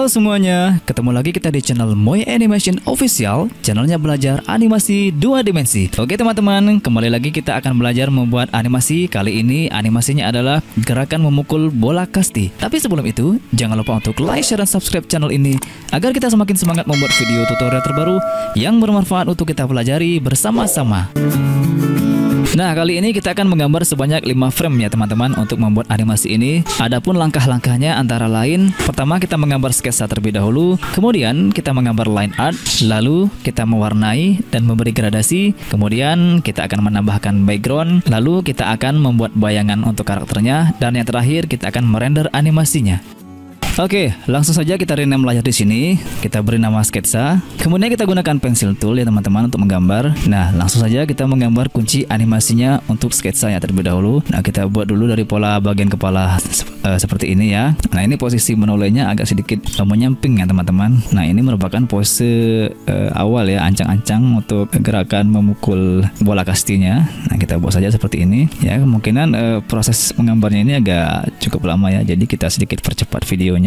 Halo semuanya, ketemu lagi kita di channel Moy Animation Official, channelnya belajar animasi 2 dimensi. Oke teman-teman, kembali lagi kita akan belajar membuat animasi. Kali ini animasinya adalah gerakan memukul bola kasti. Tapi sebelum itu, jangan lupa untuk like, share, dan subscribe channel ini agar kita semakin semangat membuat video tutorial terbaru yang bermanfaat untuk kita pelajari bersama-sama. Nah, kali ini kita akan menggambar sebanyak 5 frame ya teman-teman untuk membuat animasi ini. Adapun langkah-langkahnya antara lain, pertama kita menggambar sketsa terlebih dahulu, kemudian kita menggambar line art, lalu kita mewarnai dan memberi gradasi, kemudian kita akan menambahkan background, lalu kita akan membuat bayangan untuk karakternya, dan yang terakhir kita akan merender animasinya. Oke, langsung saja kita rename layar di sini. Kita beri nama sketsa. Kemudian kita gunakan pencil tool ya teman-teman untuk menggambar. Nah, langsung saja kita menggambar kunci animasinya untuk sketsa ya terlebih dahulu. Nah, kita buat dulu dari pola bagian kepala seperti ini ya. Nah, ini posisi menolehnya agak sedikit menyamping ya teman-teman. Nah, ini merupakan pose awal ya, ancang-ancang untuk gerakan memukul bola kastinya. Nah, kita buat saja seperti ini ya. Kemungkinan proses menggambarnya ini agak cukup lama ya. Jadi kita sedikit percepat videonya.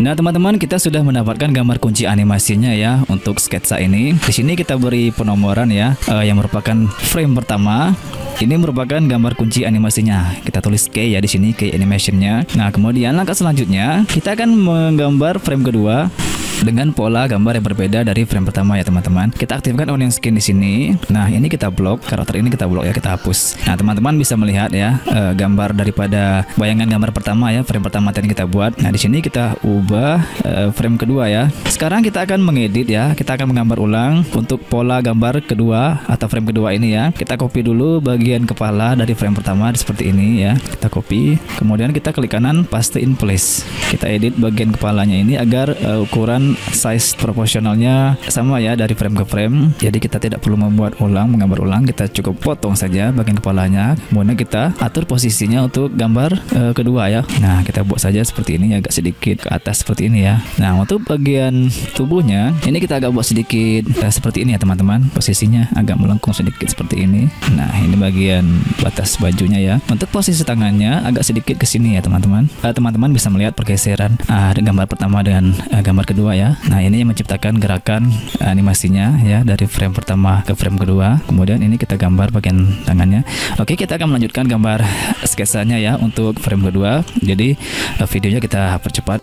Nah teman-teman, kita sudah mendapatkan gambar kunci animasinya ya untuk sketsa ini. Di sini kita beri penomoran ya, yang merupakan frame pertama. Ini merupakan gambar kunci animasinya. Kita tulis key ya di sini, key animationnya. Nah kemudian langkah selanjutnya kita akan menggambar frame kedua dengan pola gambar yang berbeda dari frame pertama ya teman-teman. Kita aktifkan onion skin di sini. Nah ini kita blok, karakter ini kita blok ya, kita hapus. Nah teman-teman bisa melihat ya gambar daripada bayangan gambar pertama ya, frame pertama tadi kita buat. Nah di sini kita ubah frame kedua ya. Sekarang kita akan mengedit ya, kita akan menggambar ulang untuk pola gambar kedua atau frame kedua ini ya. Kita copy dulu bagian kepala dari frame pertama seperti ini ya. Kita copy, kemudian kita klik kanan paste in place. Kita edit bagian kepalanya ini agar ukuran size proporsionalnya sama ya dari frame ke frame. Jadi kita tidak perlu membuat ulang, menggambar ulang, kita cukup potong saja bagian kepalanya. Kemudian kita atur posisinya untuk gambar kedua ya. Nah kita buat saja seperti ini, agak sedikit ke atas seperti ini ya. Nah untuk bagian tubuhnya ini kita agak buat sedikit seperti ini ya teman-teman. Posisinya agak melengkung sedikit seperti ini. Nah ini bagian batas bajunya ya. Untuk posisi tangannya agak sedikit ke sini ya teman-teman. Teman-teman bisa melihat pergeseran gambar pertama dengan gambar kedua ya. Nah ini yang menciptakan gerakan animasinya ya dari frame pertama ke frame kedua. Kemudian ini kita gambar bagian tangannya. Oke, kita akan melanjutkan gambar sketsanya ya untuk frame kedua. Jadi videonya kita percepat.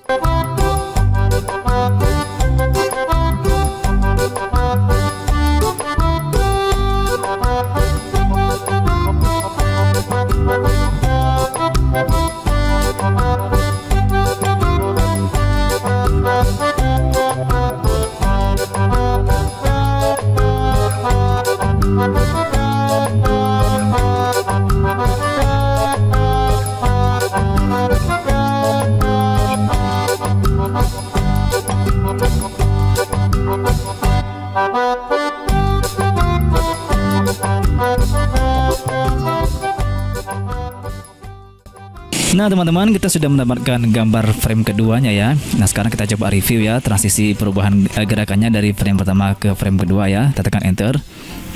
Nah teman-teman, kita sudah mendapatkan gambar frame keduanya ya. Nah sekarang kita coba review ya transisi perubahan gerakannya dari frame pertama ke frame kedua ya. Kita tekan enter.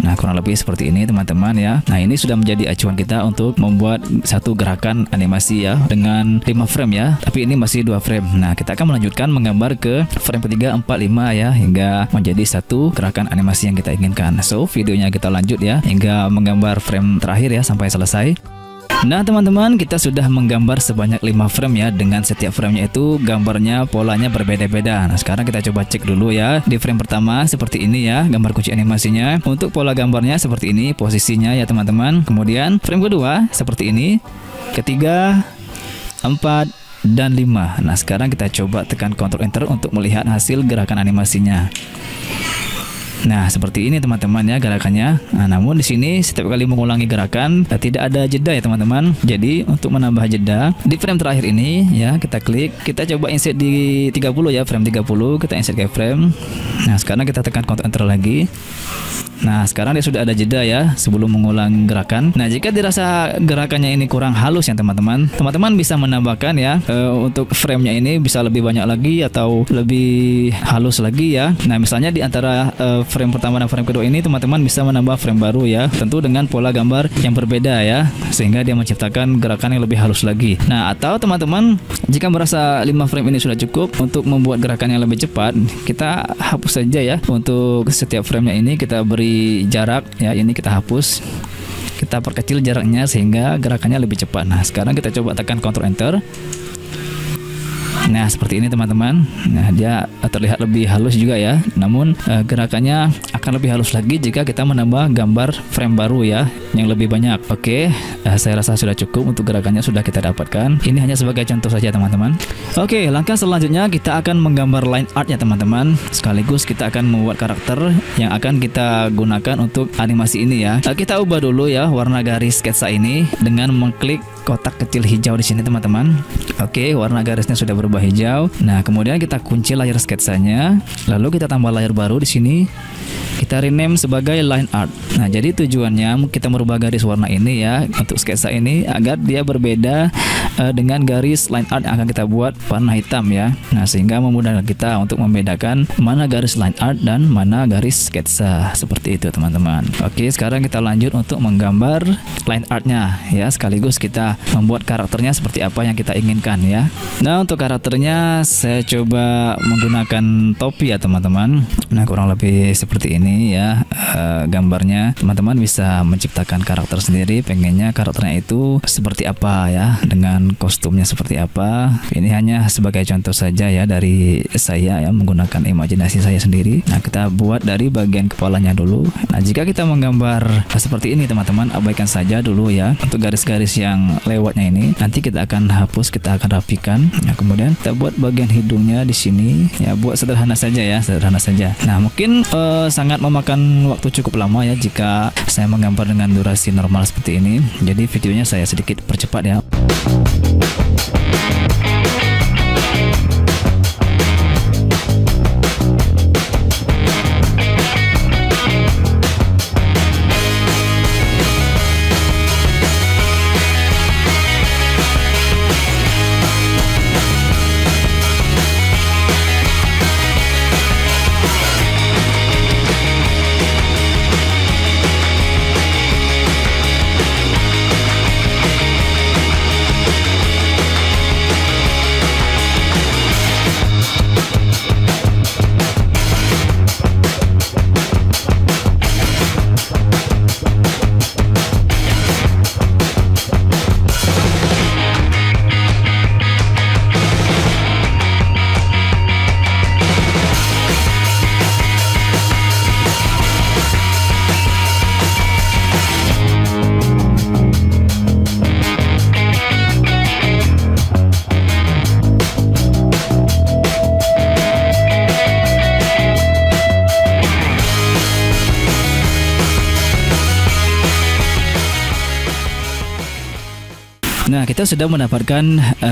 Nah kurang lebih seperti ini teman-teman ya. Nah ini sudah menjadi acuan kita untuk membuat satu gerakan animasi ya dengan 5 frame ya. Tapi ini masih 2 frame. Nah kita akan melanjutkan menggambar ke frame ketiga, 4, 5 ya, hingga menjadi satu gerakan animasi yang kita inginkan. So videonya kita lanjut ya hingga menggambar frame terakhir ya sampai selesai. Nah teman-teman, kita sudah menggambar sebanyak 5 frame ya. Dengan setiap framenya itu gambarnya polanya berbeda-beda. Nah sekarang kita coba cek dulu ya. Di frame pertama seperti ini ya gambar kunci animasinya. Untuk pola gambarnya seperti ini posisinya ya teman-teman. Kemudian frame kedua seperti ini, ketiga, 4, dan 5. Nah, sekarang kita coba tekan Ctrl Enter untuk melihat hasil gerakan animasinya. Nah, seperti ini teman-teman ya gerakannya. Nah, namun di sini setiap kali mengulangi gerakan tidak ada jeda ya teman-teman. Jadi untuk menambah jeda di frame terakhir ini ya, kita klik, kita coba insert di 30 ya, frame 30, kita insert ke frame. Nah, sekarang kita tekan Ctrl Enter lagi. Nah, sekarang dia sudah ada jeda ya sebelum mengulang gerakan. Nah, jika dirasa gerakannya ini kurang halus ya teman-teman, teman-teman bisa menambahkan ya untuk framenya ini bisa lebih banyak lagi atau lebih halus lagi ya. Nah, misalnya di antara frame pertama dan frame kedua ini teman-teman bisa menambah frame baru ya, tentu dengan pola gambar yang berbeda ya, sehingga dia menciptakan gerakan yang lebih halus lagi. Nah, atau teman-teman jika merasa 5 frame ini sudah cukup untuk membuat gerakan yang lebih cepat, kita hapus saja ya. Untuk setiap framenya ini kita beri jarak ya, ini kita hapus, kita perkecil jaraknya sehingga gerakannya lebih cepat. Nah, sekarang kita coba tekan Ctrl Enter. Nah, seperti ini teman-teman. Nah, dia terlihat lebih halus juga ya. Namun gerakannya akan lebih halus lagi jika kita menambah gambar frame baru ya, yang lebih banyak. Oke, saya rasa sudah cukup untuk gerakannya sudah kita dapatkan. Ini hanya sebagai contoh saja teman-teman. Oke, langkah selanjutnya kita akan menggambar line art ya teman-teman. Sekaligus kita akan membuat karakter yang akan kita gunakan untuk animasi ini ya. Kita ubah dulu ya warna garis sketsa ini dengan mengklik kotak kecil hijau di sini teman-teman. Oke, warna garisnya sudah berubah hijau. Nah, kemudian kita kunci layar sketsanya, lalu kita tambah layar baru di sini. Kita rename sebagai line art. Nah, jadi tujuannya kita merubah garis warna ini ya untuk sketsa ini agar dia berbeda dengan garis line art yang akan kita buat warna hitam ya. Nah, sehingga memudahkan kita untuk membedakan mana garis line art dan mana garis sketsa. Seperti itu teman-teman. Oke, sekarang kita lanjut untuk menggambar line artnya ya, sekaligus kita membuat karakternya seperti apa yang kita inginkan ya. Nah, untuk karakternya saya coba menggunakan topi ya teman-teman. Nah, kurang lebih seperti ini ya gambarnya. Teman-teman bisa menciptakan karakter sendiri, pengennya karakternya itu seperti apa ya, dengan kostumnya seperti apa. Ini hanya sebagai contoh saja ya dari saya ya, menggunakan imajinasi saya sendiri. Nah, kita buat dari bagian kepalanya dulu. Nah, jika kita menggambar seperti ini teman-teman, abaikan saja dulu ya untuk garis-garis yang lewatnya ini. Nanti kita akan hapus, kita akan rapikan. Nah, kemudian kita buat bagian hidungnya di sini ya, buat sederhana saja ya, sederhana saja. Nah, mungkin sangat memakan waktu cukup lama ya jika saya menggambar dengan durasi normal seperti ini. Jadi videonya saya sedikit percepat ya. Nah, kita sudah mendapatkan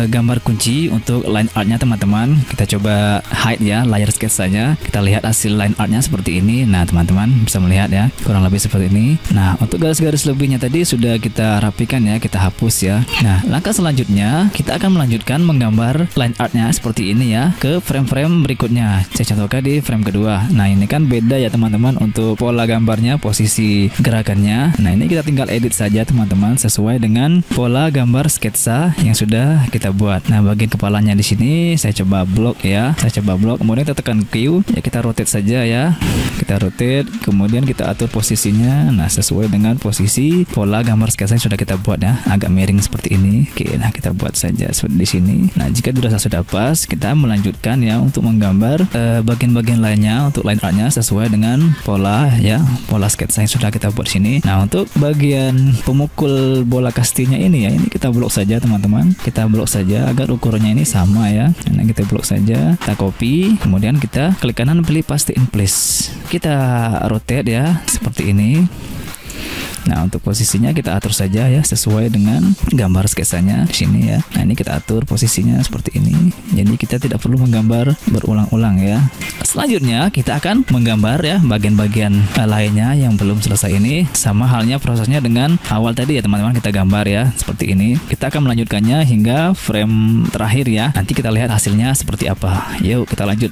gambar kunci untuk line artnya teman-teman. Kita coba hide ya layar sketsanya. Kita lihat hasil line artnya seperti ini. Nah, teman-teman bisa melihat ya, kurang lebih seperti ini. Nah, untuk garis-garis lebihnya tadi sudah kita rapikan ya, kita hapus ya. Nah, langkah selanjutnya kita akan melanjutkan menggambar line artnya seperti ini ya ke frame-frame berikutnya. Saya contohkan di frame kedua. Nah, ini kan beda ya teman-teman untuk pola gambarnya, posisi gerakannya. Nah, ini kita tinggal edit saja teman-teman sesuai dengan pola gambar sketsa yang sudah kita buat. Nah, bagian kepalanya di sini saya coba blok ya. Saya coba blok, kemudian kita tekan Q ya, kita rotate saja ya. Kita rotate, kemudian kita atur posisinya. Nah, sesuai dengan posisi pola gambar sketsa yang sudah kita buat ya, agak miring seperti ini. Oke, nah kita buat saja seperti di sini. Nah, jika dirasa sudah pas, kita melanjutkan ya untuk menggambar bagian-bagian lainnya untuk line artnya sesuai dengan pola ya, pola sketsa yang sudah kita buat sini. Nah, untuk bagian pemukul bola kastinya ini ya, ini kita blok saja teman-teman. Kita blok saja agar ukurannya ini sama ya. Nah, kita blok saja, kita copy, kemudian kita klik kanan pilih paste in place. Kita rotate ya seperti ini. Nah, untuk posisinya kita atur saja ya sesuai dengan gambar sketsanya di sini ya. Nah, ini kita atur posisinya seperti ini. Jadi kita tidak perlu menggambar berulang-ulang ya. Selanjutnya kita akan menggambar ya bagian-bagian lainnya yang belum selesai ini. Sama halnya prosesnya dengan awal tadi ya teman-teman, kita gambar ya seperti ini. Kita akan melanjutkannya hingga frame terakhir ya. Nanti kita lihat hasilnya seperti apa. Yuk kita lanjut.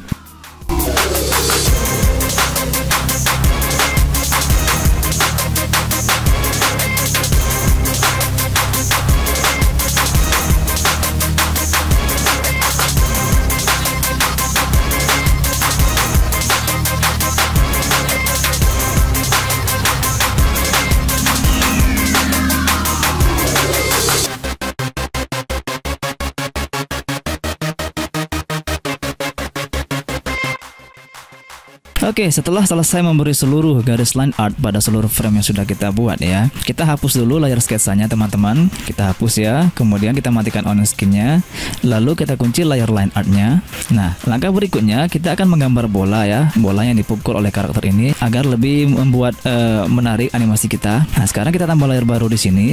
Oke, setelah selesai memberi seluruh garis line art pada seluruh frame yang sudah kita buat ya, kita hapus dulu layar sketsanya teman-teman. Kita hapus ya, kemudian kita matikan on screen-nya, lalu kita kunci layar line art-nya. Nah, langkah berikutnya kita akan menggambar bola ya, bola yang dipukul oleh karakter ini agar lebih membuat menarik animasi kita. Nah, sekarang kita tambah layar baru di sini.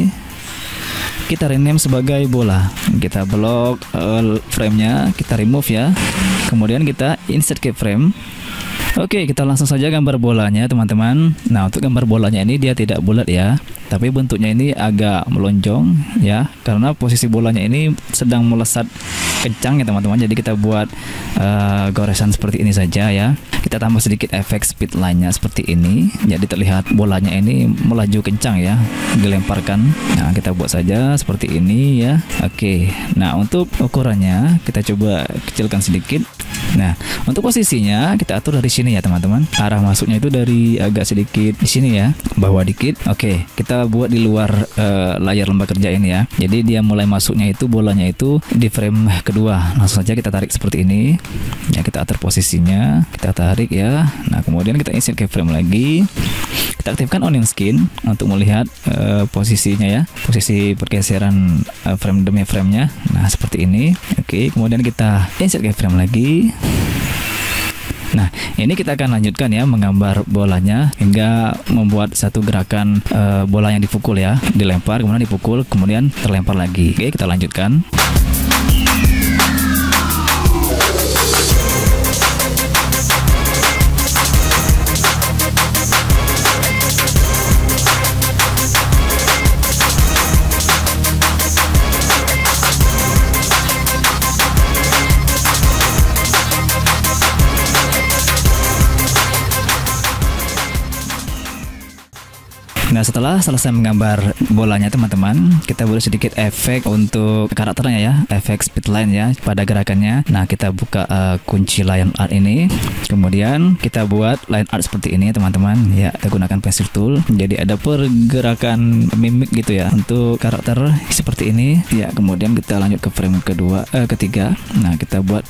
Kita rename sebagai bola. Kita blok frame-nya, kita remove ya. Kemudian kita insert keyframe. Oke, kita langsung saja gambar bolanya teman-teman. Nah, untuk gambar bolanya ini dia tidak bulat ya, tapi bentuknya ini agak melonjong ya, karena posisi bolanya ini sedang melesat kencang ya teman-teman. Jadi kita buat goresan seperti ini saja ya. Kita tambah sedikit efek speed line-nya seperti ini. Jadi terlihat bolanya ini melaju kencang ya, dilemparkan. Nah, kita buat saja seperti ini ya. Oke. Nah, untuk ukurannya kita coba kecilkan sedikit. Nah, untuk posisinya kita atur dari sini ya teman-teman. Arah masuknya itu dari agak sedikit di sini ya, bawah dikit. Oke, kita buat di luar layar lembah kerja ini ya. Jadi dia mulai masuknya itu bolanya itu di frame kedua. Langsung saja kita tarik seperti ini. Ya, kita atur posisinya, kita tarik ya. Nah, kemudian kita insert keyframe lagi. Kita aktifkan onion skin untuk melihat posisinya ya, posisi pergeseran frame demi frame-nya. Nah, seperti ini. Oke, kemudian kita insert keyframe lagi. Nah, ini kita akan lanjutkan ya, menggambar bolanya hingga membuat satu gerakan bola yang dipukul ya, dilempar, kemudian dipukul, kemudian terlempar lagi. Oke, kita lanjutkan. Nah, setelah selesai menggambar bolanya teman-teman, kita beri sedikit efek untuk karakternya ya, efek speedline ya pada gerakannya. Nah, kita buka kunci line art ini, kemudian kita buat line art seperti ini teman-teman ya. Kita gunakan pencil tool, jadi ada pergerakan mimik gitu ya untuk karakter seperti ini ya. Kemudian kita lanjut ke frame ketiga. Nah, kita buat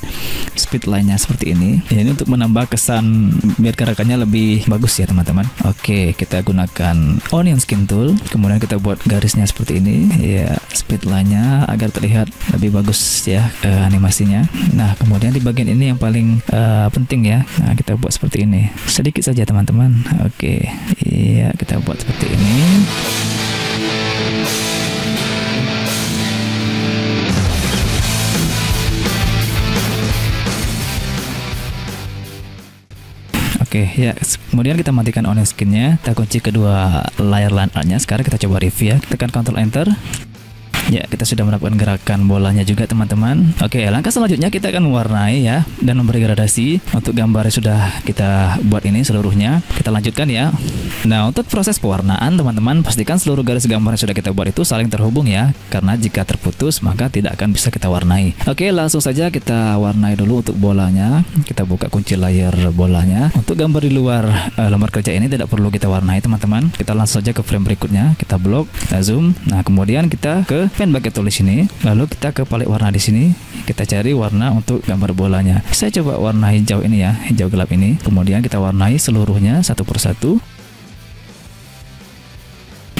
speedline-nya seperti ini ya, ini untuk menambah kesan biar gerakannya lebih bagus ya teman-teman. Oke, kita gunakan onion skin tool, kemudian kita buat garisnya seperti ini ya, speed line-nya agar terlihat lebih bagus ya animasinya. Nah, kemudian di bagian ini yang paling penting ya. Nah, kita buat seperti ini sedikit saja teman-teman. Oke, iya, kita buat seperti ini. Oke ya, kemudian kita matikan onion skin-nya, kita kunci kedua layar line art-nya. Sekarang kita coba review ya, tekan Ctrl Enter. Ya, kita sudah melakukan gerakan bolanya juga teman-teman. Oke, langkah selanjutnya kita akan mewarnai ya dan memberi gradasi. Untuk gambar yang sudah kita buat ini seluruhnya, kita lanjutkan ya. Nah, untuk proses pewarnaan teman-teman, pastikan seluruh garis gambar yang sudah kita buat itu saling terhubung ya, karena jika terputus maka tidak akan bisa kita warnai. Oke, langsung saja kita warnai dulu untuk bolanya. Kita buka kunci layar bolanya. Untuk gambar di luar lembar kerja ini tidak perlu kita warnai teman-teman. Kita langsung saja ke frame berikutnya, kita blok, kita zoom. Nah, kemudian kita ke pen bucket tool sini, lalu kita ke palet warna di sini, kita cari warna untuk gambar bolanya. Saya coba warna hijau ini ya, hijau gelap ini. Kemudian kita warnai seluruhnya satu persatu.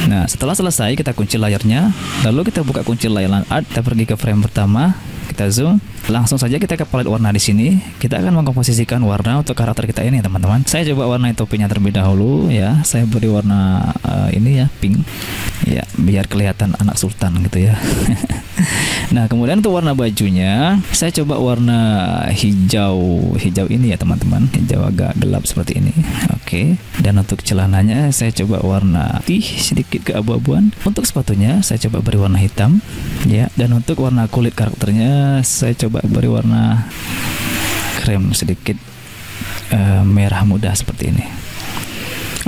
Nah, setelah selesai kita kunci layarnya, lalu kita buka kunci layar line art, kita pergi ke frame pertama, kita zoom, langsung saja kita ke palette warna di sini. Kita akan mengkomposisikan warna untuk karakter kita ini, teman-teman. Saya coba warnai topinya terlebih dahulu ya. Saya beri warna ini ya, pink. Ya, biar kelihatan anak sultan gitu ya. Nah, kemudian untuk warna bajunya, saya coba warna hijau ini ya, teman-teman. Hijau agak gelap seperti ini. Oke. Dan untuk celananya saya coba warna putih sedikit keabu-abuan. Untuk sepatunya saya coba beri warna hitam ya. Dan untuk warna kulit karakternya saya coba beri warna krem sedikit merah muda seperti ini.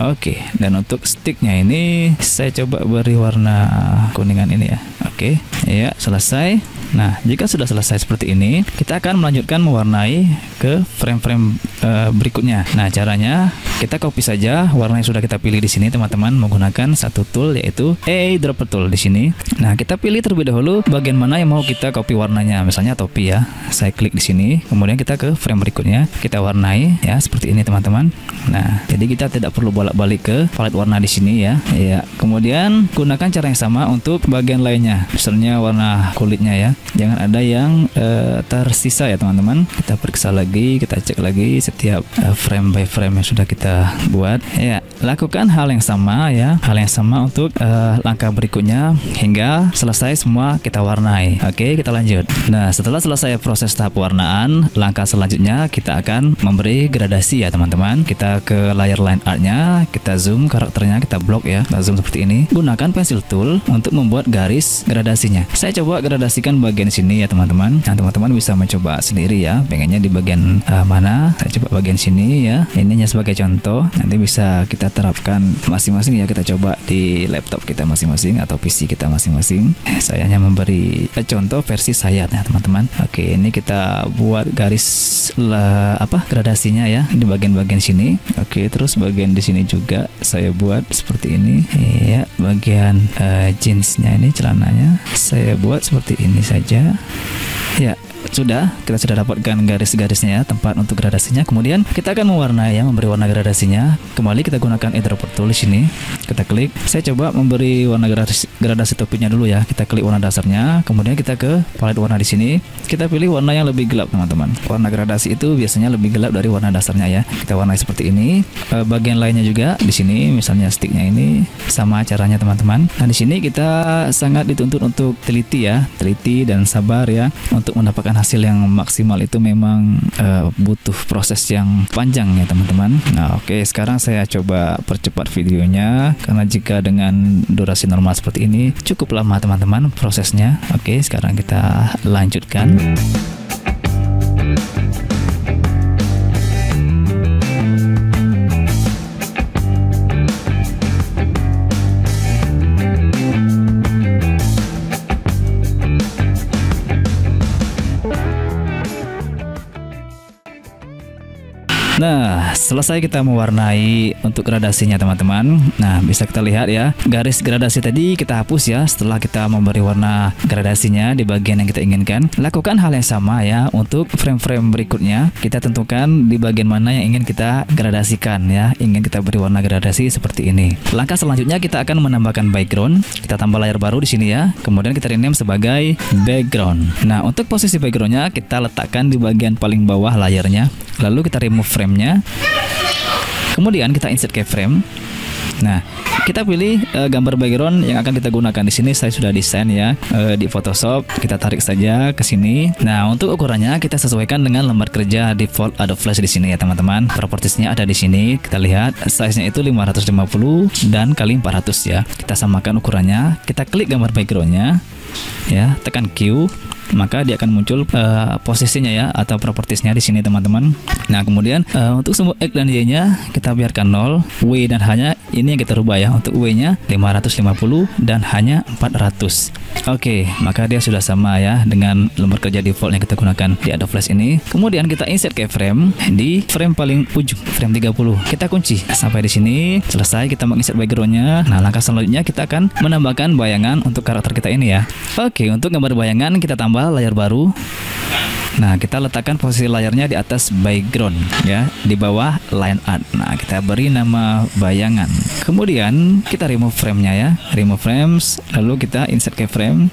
Oke, dan untuk sticknya ini saya coba beri warna kuningan ini ya. Oke, ya selesai. Nah, jika sudah selesai seperti ini, kita akan melanjutkan mewarnai ke frame-frame berikutnya. Nah, caranya kita copy saja warna yang sudah kita pilih di sini, teman-teman, menggunakan satu tool yaitu eyedropper tool di sini. Nah, kita pilih terlebih dahulu bagian mana yang mau kita copy warnanya. Misalnya topi ya. Saya klik di sini, kemudian kita ke frame berikutnya, kita warnai ya seperti ini, teman-teman. Nah, jadi kita tidak perlu bolak-balik ke palette warna di sini ya. Ya, kemudian gunakan cara yang sama untuk bagian lainnya. Misalnya warna kulitnya ya. Jangan ada yang tersisa ya, teman-teman. Kita periksa lagi, kita cek lagi setiap frame by frame yang sudah kita buat. Ya, lakukan hal yang sama ya. Hal yang sama untuk langkah berikutnya hingga selesai semua kita warnai. Oke, kita lanjut. Nah, setelah selesai proses tahap warnaan, langkah selanjutnya kita akan memberi gradasi ya, teman-teman. Kita ke layar line artnya, kita zoom karakternya, kita blok ya. Kita zoom seperti ini. Gunakan pencil tool untuk membuat garis gradasinya. Saya coba gradasikan bagian sini ya, teman-teman. Nah, teman-teman bisa mencoba sendiri ya, pengennya di bagian mana. Saya coba bagian sini ya. Ini hanya sebagai contoh, nanti bisa kita terapkan masing-masing ya. Kita coba di laptop kita masing-masing atau PC kita masing-masing. Saya hanya memberi contoh versi saya ya, teman-teman. Oke, ini kita buat garis gradasinya ya di bagian-bagian sini. Oke, terus bagian di sini juga saya buat seperti ini ya. Bagian jeansnya ini, celananya saya buat seperti ini saja ya. Kita sudah dapatkan garis-garisnya ya, tempat untuk gradasinya. Kemudian kita akan mewarnai ya, memberi warna gradasinya. Kembali kita gunakan eyedropper tool di sini. Kita klik. Saya coba memberi warna gradasi topinya dulu ya. Kita klik warna dasarnya, kemudian kita ke palette warna di sini. Kita pilih warna yang lebih gelap, teman-teman. Warna gradasi itu biasanya lebih gelap dari warna dasarnya ya. Kita warnai seperti ini. Bagian lainnya juga di sini, misalnya sticknya ini sama caranya, teman-teman. Nah, di sini kita sangat dituntut untuk teliti ya, teliti dan sabar ya untuk mendapatkan hasil yang maksimal. Itu memang butuh proses yang panjang ya, teman-teman. Nah, oke, sekarang saya coba percepat videonya karena jika dengan durasi normal seperti ini cukup lama, teman-teman, prosesnya. Oke, sekarang kita lanjutkan. Nah, selesai kita mewarnai untuk gradasinya, teman-teman. Nah, bisa kita lihat ya, garis gradasi tadi kita hapus ya setelah kita memberi warna gradasinya di bagian yang kita inginkan. Lakukan hal yang sama ya untuk frame-frame berikutnya. Kita tentukan di bagian mana yang ingin kita gradasikan ya, ingin kita beri warna gradasi seperti ini. Langkah selanjutnya kita akan menambahkan background. Kita tambah layar baru di sini ya. Kemudian kita rename sebagai background. Nah, untuk posisi backgroundnya kita letakkan di bagian paling bawah layarnya. Lalu kita remove frame-nya. Kemudian kita insert keyframe. Nah, kita pilih gambar background yang akan kita gunakan. Di sini saya sudah desain ya di Photoshop. Kita tarik saja ke sini. Nah, untuk ukurannya kita sesuaikan dengan lembar kerja default Adobe Flash di sini ya, teman-teman. Propertiesnya ada di sini. Kita lihat size-nya itu 550 dan kali 400 ya. Kita samakan ukurannya. Kita klik gambar background-nya ya, tekan Q. Maka dia akan muncul posisinya ya atau propertiesnya di sini, teman-teman. Nah, kemudian untuk semua X dan Y-nya kita biarkan 0, W dan H-nya ini yang kita rubah ya. Untuk W-nya 550 dan H-nya 400. Oke, maka dia sudah sama ya dengan lembar kerja default yang kita gunakan di Adobe Flash ini. Kemudian kita insert keyframe di frame paling ujung, frame 30. Kita kunci sampai di sini. Selesai kita menginsert background-nya. Nah, langkah selanjutnya kita akan menambahkan bayangan untuk karakter kita ini ya. Oke, untuk gambar bayangan kita tambah layar baru. Nah, kita letakkan posisi layarnya di atas background ya, di bawah line art. Nah, kita beri nama bayangan. Kemudian kita remove frame-nya ya, remove frames, lalu kita insert keyframe.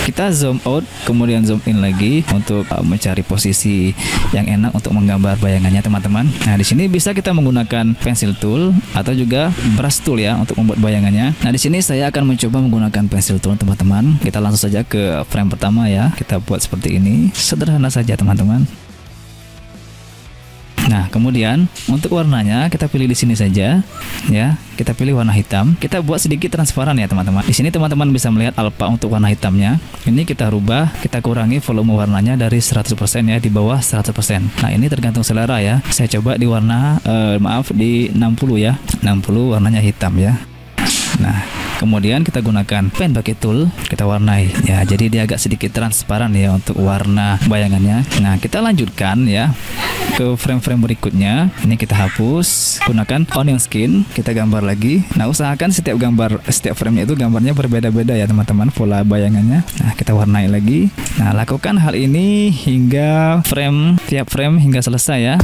Kita zoom out, kemudian zoom in lagi untuk mencari posisi yang enak untuk menggambar bayangannya, teman-teman. Nah, di sini bisa kita menggunakan pencil tool atau juga brush tool ya untuk membuat bayangannya. Nah, di sini saya akan mencoba menggunakan pencil tool, teman-teman. Kita langsung saja ke frame pertama ya. Kita buat seperti ini, sederhana saja, teman-teman. Nah, kemudian untuk warnanya kita pilih di sini saja ya. Kita pilih warna hitam. Kita buat sedikit transparan ya, teman-teman. Di sini teman-teman bisa melihat alpha untuk warna hitamnya. Ini kita rubah, kita kurangi volume warnanya dari 100% ya, di bawah 100%. Nah, ini tergantung selera ya. Saya coba di warna di 60 ya. 60 warnanya hitam ya. Nah, kemudian kita gunakan pen bucket tool, kita warnai ya, jadi dia agak sedikit transparan ya untuk warna bayangannya. Nah, kita lanjutkan ya ke frame-frame berikutnya. Ini kita hapus, gunakan onion skin, kita gambar lagi. Nah, usahakan setiap frame itu gambarnya berbeda-beda ya, teman-teman, pola bayangannya. Nah, kita warnai lagi. Nah, lakukan hal ini hingga tiap frame hingga selesai ya.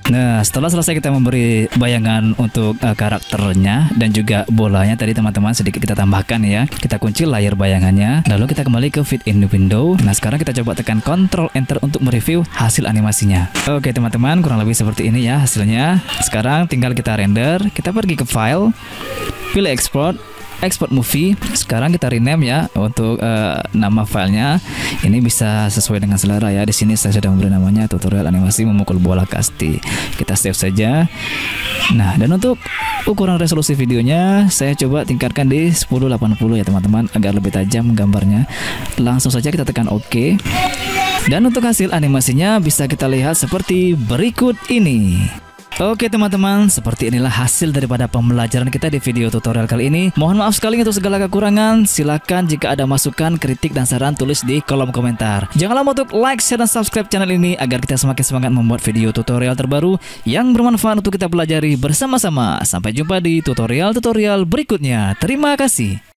Nah, setelah selesai kita memberi bayangan untuk karakternya dan juga bolanya tadi, teman-teman, sedikit kita tambahkan ya. Kita kunci layar bayangannya, lalu kita kembali ke fit in the window. Nah, sekarang kita coba tekan Ctrl Enter untuk mereview hasil animasinya. Oke, teman-teman, kurang lebih seperti ini ya hasilnya. Sekarang tinggal kita render. Kita pergi ke file, pilih export movie. Sekarang kita rename ya untuk nama filenya. Ini bisa sesuai dengan selera ya. Di sini saya sudah memberi namanya tutorial animasi memukul bola kasti. Kita save saja. Nah, dan untuk ukuran resolusi videonya saya coba tingkatkan di 1080 ya, teman-teman, agar lebih tajam gambarnya. Langsung saja kita tekan OK. Dan untuk hasil animasinya bisa kita lihat seperti berikut ini. Oke, teman-teman, seperti inilah hasil daripada pembelajaran kita di video tutorial kali ini. Mohon maaf sekali untuk segala kekurangan. Silakan jika ada masukan, kritik, dan saran tulis di kolom komentar. Jangan lupa untuk like, share, dan subscribe channel ini agar kita semakin semangat membuat video tutorial terbaru yang bermanfaat untuk kita pelajari bersama-sama. Sampai jumpa di tutorial-tutorial berikutnya. Terima kasih.